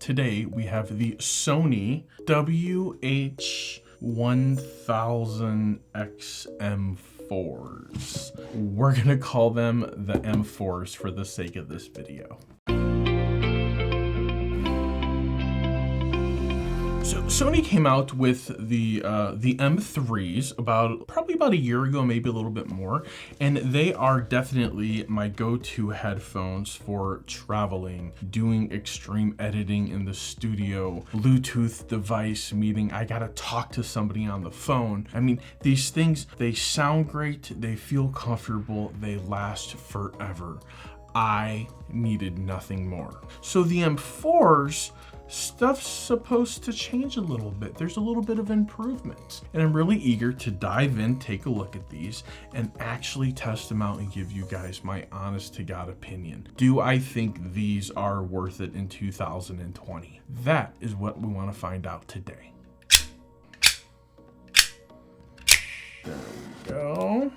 today we have the Sony WH1000XM4s. We're gonna call them the M4s for the sake of this video. So Sony came out with the M3s probably about a year ago, maybe a little bit more, and they are definitely my go-to headphones for traveling, doing extreme editing in the studio, Bluetooth device meeting. I gotta talk to somebody on the phone. I mean, these things, they sound great, they feel comfortable, they last forever. I needed nothing more. So the M4s, stuff's supposed to change a little bit. There's a little bit of improvement. And I'm really eager to dive in, take a look at these, and actually test them out and give you guys my honest to God opinion. Do I think these are worth it in 2020? That is what we want to find out today. There we go.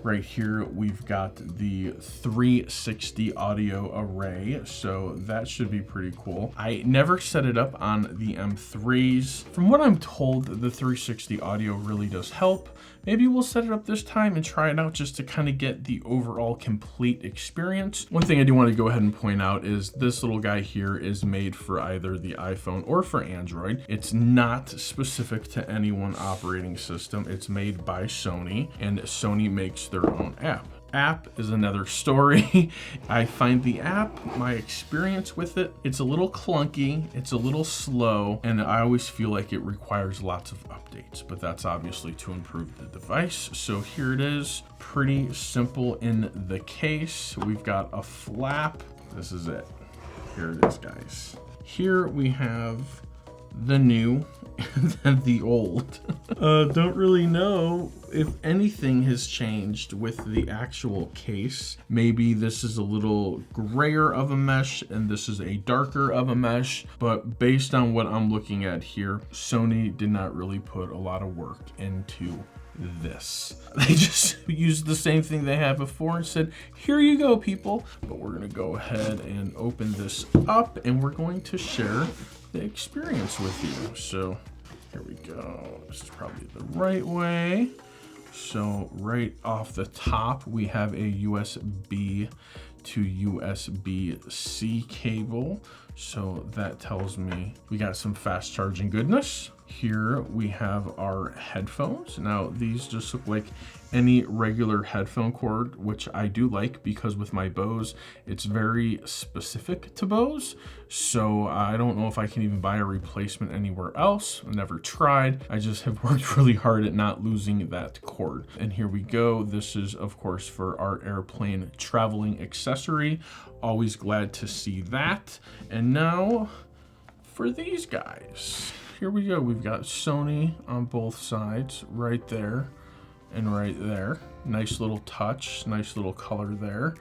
Right here, we've got the 360 audio array, so that should be pretty cool. I never set it up on the M3s. From what I'm told, the 360 audio really does help. Maybe we'll set it up this time and try it out just to kind of get the overall complete experience. One thing I do want to go ahead and point out is this little guy here is made for either the iPhone or for Android. It's not specific to any one operating system. It's made by Sony, and Sony makes their own app. App is another story. I find the app, my experience with it, it's a little clunky, it's a little slow, and I always feel like it requires lots of updates, but that's obviously to improve the device. So here it is, pretty simple in the case. We've got a flap. This is it. Here it is, guys. Here we have the new and then the old. Don't really know if anything has changed with the actual case. Maybe this is a little grayer of a mesh and this is a darker of a mesh, but based on what I'm looking at here, Sony did not really put a lot of work into this. They just used the same thing they had before and said, here you go, people. But we're gonna go ahead and open this up and we're going to share the experience with you. So here we go. This is probably the right way. So right off the top, we have a USB to USB-C cable. So that tells me we got some fast charging goodness. Here we have our headphones. Now these just look like any regular headphone cord, which I do like because with my Bose, it's very specific to Bose. So I don't know if I can even buy a replacement anywhere else. I've never tried. I just have worked really hard at not losing that cord. And here we go. This is of course for our airplane traveling accessory. Always glad to see that. And now for these guys. Here we go. We've got Sony on both sides, right there and right there. Nice little touch, nice little color there.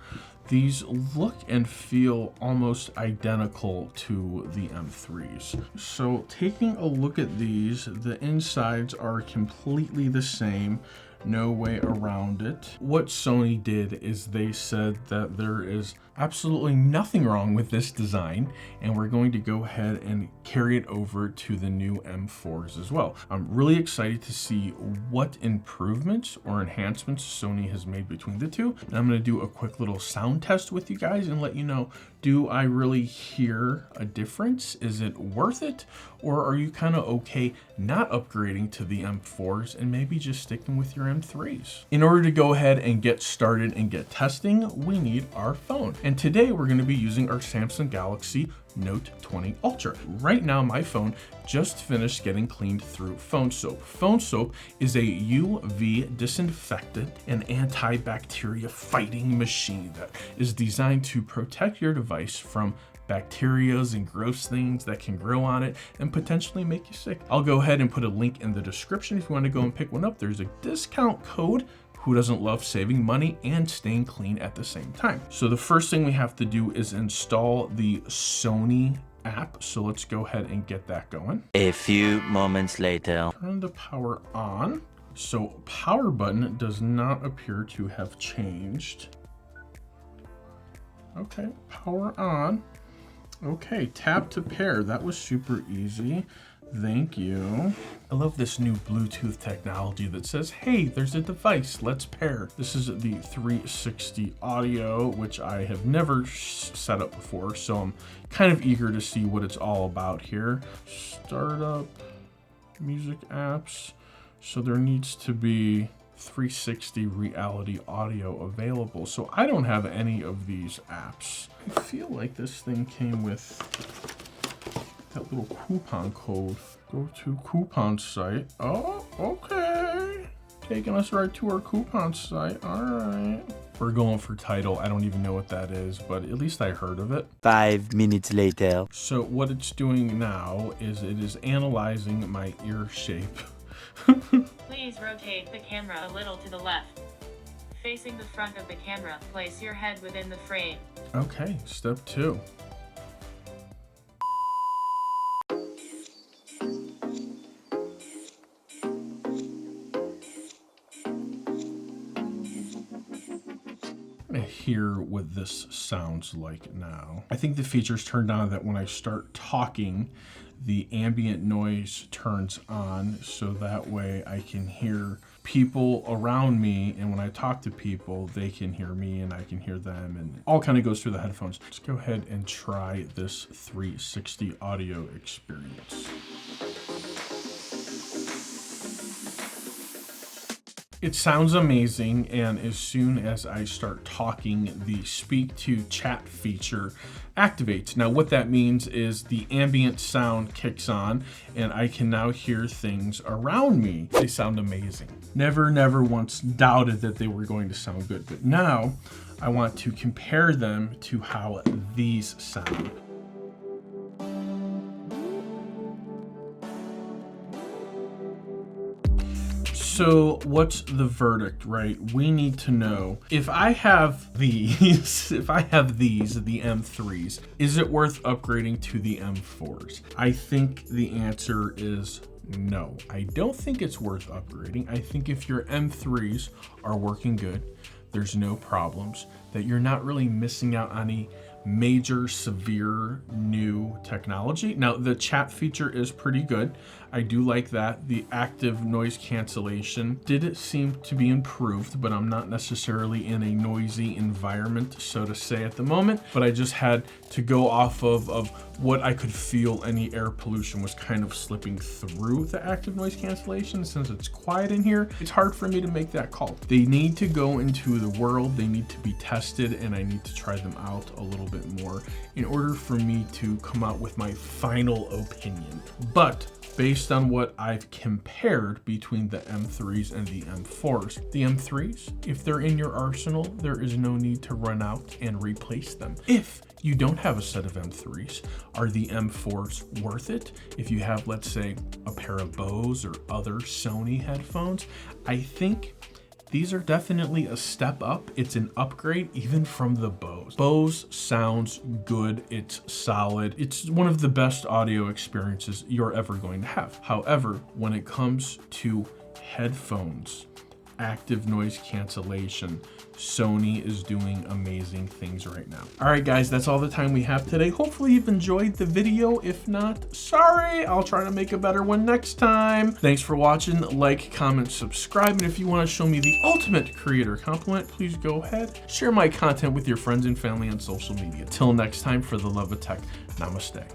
These look and feel almost identical to the M3s. So taking a look at these, the insides are completely the same. No way around it. What Sony did is they said that there is absolutely nothing wrong with this design, and we're going to go ahead and carry it over to the new M4s as well. I'm really excited to see what improvements or enhancements Sony has made between the two. And I'm going to do a quick little sound test with you guys and let you know, do I really hear a difference? Is it worth it? Or are you kind of okay not upgrading to the M4s and maybe just sticking with your M3s? In order to go ahead and get started and get testing, we need our phone. And today we're going to be using our Samsung Galaxy Note 20 Ultra. Right now, my phone just finished getting cleaned through Phone Soap. Phone Soap is a UV disinfectant and antibacteria fighting machine that is designed to protect your device from bacterias and gross things that can grow on it and potentially make you sick. I'll go ahead and put a link in the description if you want to go and pick one up. There's a discount code. Who doesn't love saving money and staying clean at the same time? So the first thing we have to do is install the Sony app. So let's go ahead and get that going. A few moments later. Turn the power on. So power button does not appear to have changed. Okay, power on. Okay, tap to pair. That was super easy. Thank you. I love this new Bluetooth technology that says, hey, there's a device, let's pair. This is the 360 audio, which I have never set up before, so I'm kind of eager to see what it's all about here. Startup, music apps. So there needs to be 360 reality audio available. So I don't have any of these apps. I feel like this thing came with that little coupon code. Go to coupon site. Oh, okay. Taking us right to our coupon site. All right. We're going for title. I don't even know what that is, but at least I heard of it. 5 minutes later. So what it's doing now is it is analyzing my ear shape. Please rotate the camera a little to the left. Facing the front of the camera, place your head within the frame. Okay, step 2. I'm gonna hear what this sounds like now. I think the feature's turned on that when I start talking, the ambient noise turns on, so that way I can hear people around me, and when I talk to people, they can hear me and I can hear them, and it all kind of goes through the headphones. Let's go ahead and try this 360 audio experience. It sounds amazing, and as soon as I start talking, the speak to chat feature activates. Now what that means is the ambient sound kicks on, and I can now hear things around me. They sound amazing. Never once doubted that they were going to sound good, but now I want to compare them to how these sound. So what's the verdict, right? We need to know if I have these, the M3s, is it worth upgrading to the M4s? I think the answer is no. I don't think it's worth upgrading. I think if your M3s are working good, there's no problems, that you're not really missing out on any major, severe new technology. Now, the chat feature is pretty good. I do like that. The active noise cancellation did seem to be improved, but I'm not necessarily in a noisy environment, so to say, at the moment. But I just had to go off of what I could feel. Any air pollution was kind of slipping through the active noise cancellation. Since it's quiet in here, it's hard for me to make that call. They need to go into the world, they need to be tested, and I need to try them out a little bit more in order for me to come out with my final opinion. But based on what I've compared between the M3s and the M4s, the M3s, if they're in your arsenal, there is no need to run out and replace them. If you don't have a set of M3s, are the M4s worth it? If you have, let's say, a pair of Bose or other Sony headphones, I think these are definitely a step up. It's an upgrade even from the Bose. Bose sounds good, it's solid. It's one of the best audio experiences you're ever going to have. However, when it comes to headphones, active noise cancellation, Sony is doing amazing things right now. All right, guys, that's all the time we have today. Hopefully you've enjoyed the video. If not, sorry, I'll try to make a better one next time. Thanks for watching. Like, comment, subscribe, and if you want to show me the ultimate creator compliment, please go ahead. Share my content with your friends and family on social media. Till next time, for the love of tech, namaste.